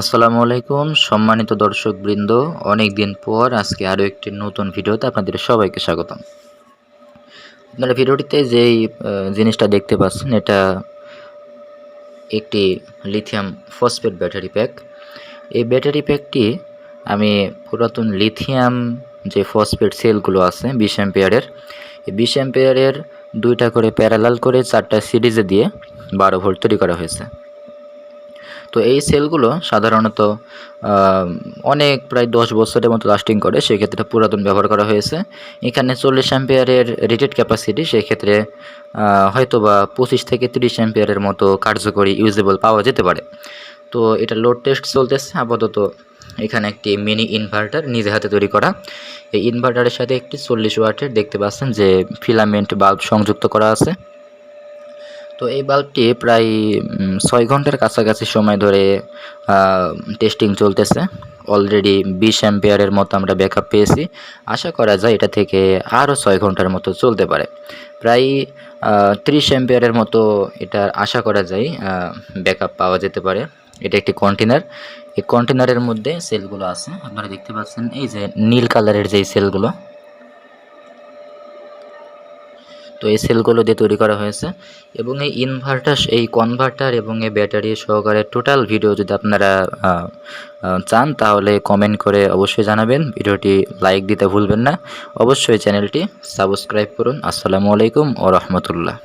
আসসালামু আলাইকুম সম্মানিত দর্শকবৃন্দ। অনেক দিন পর আজকে আরও একটি নতুন ভিডিওতে আপনাদের সবাইকে স্বাগতম। আপনারা ভিডিওটিতে যেই জিনিসটা দেখতে পাচ্ছেন এটা একটি লিথিয়াম ফসফেট ব্যাটারি প্যাক। এই ব্যাটারি প্যাকটি আমি পুরাতন লিথিয়াম যে ফসফেট সেলগুলো আছে 20 অ্যাম্পিয়ারের, এই 20 অ্যাম্পিয়ারের 2টা করে প্যারালাল করে 4টা সিরিজে দিয়ে 12 ভোল্ট তৈরি করা হয়েছে। তো এই সেলগুলো সাধারণত অনেক প্রায় 10 বছরের মতো লাস্টিং করে, সেক্ষেত্রে পুরাতন ব্যবহার করা হয়েছে। এখানে 40 অ্যাম্পিয়ারের রেটেড ক্যাপাসিটি, সেক্ষেত্রে হয়তো বা 25 থেকে 30 অ্যাম্পিয়ারের মতো কার্যকরী ইউজেবল পাওয়া যেতে পারে। তো এটা লোড টেস্ট চলতেছে আপাতত। এখানে একটি মিনি ইনভার্টার নিজে হাতে তৈরি করা, এই ইনভার্টারের সাথে একটি 40 ওয়াটের দেখতে পাচ্ছেন যে ফিলামেন্ট বাল্ব সংযুক্ত করা আছে। তো এই বাল্বটি প্রায় 6 ঘন্টার কাছাকাছি সময় ধরে টেস্টিং চলতেছে। অলরেডি 20 অ্যাম্পিয়ারের মতো আমরা ব্যাকআপ পেয়েছি। আশা করা যায় এটা থেকে আরও 6 ঘন্টার মতো চলতে পারে। প্রায় 30 অ্যাম্পিয়ারের মতো এটার আশা করা যায় ব্যাকআপ পাওয়া যেতে পারে। এটা একটি কন্টেনার, এই কন্টেনারের মধ্যে সেলগুলো আছে, আপনারা দেখতে পাচ্ছেন এই যে নীল কালারের যেই সেলগুলো, তো এই সেলগুলো দিয়ে তৈরি করা হয়েছে। এবং এই ইনভার্টার, এই কনভার্টার এবং এই ব্যাটারি সহকারে টোটাল ভিডিও যদি আপনারা চান তাহলে কমেন্ট করে অবশ্যই জানাবেন। ভিডিওটি লাইক দিতে ভুলবেন না, অবশ্যই চ্যানেলটি সাবস্ক্রাইব করুন। আসসালামু আলাইকুম ওয়া রাহমাতুল্লাহ।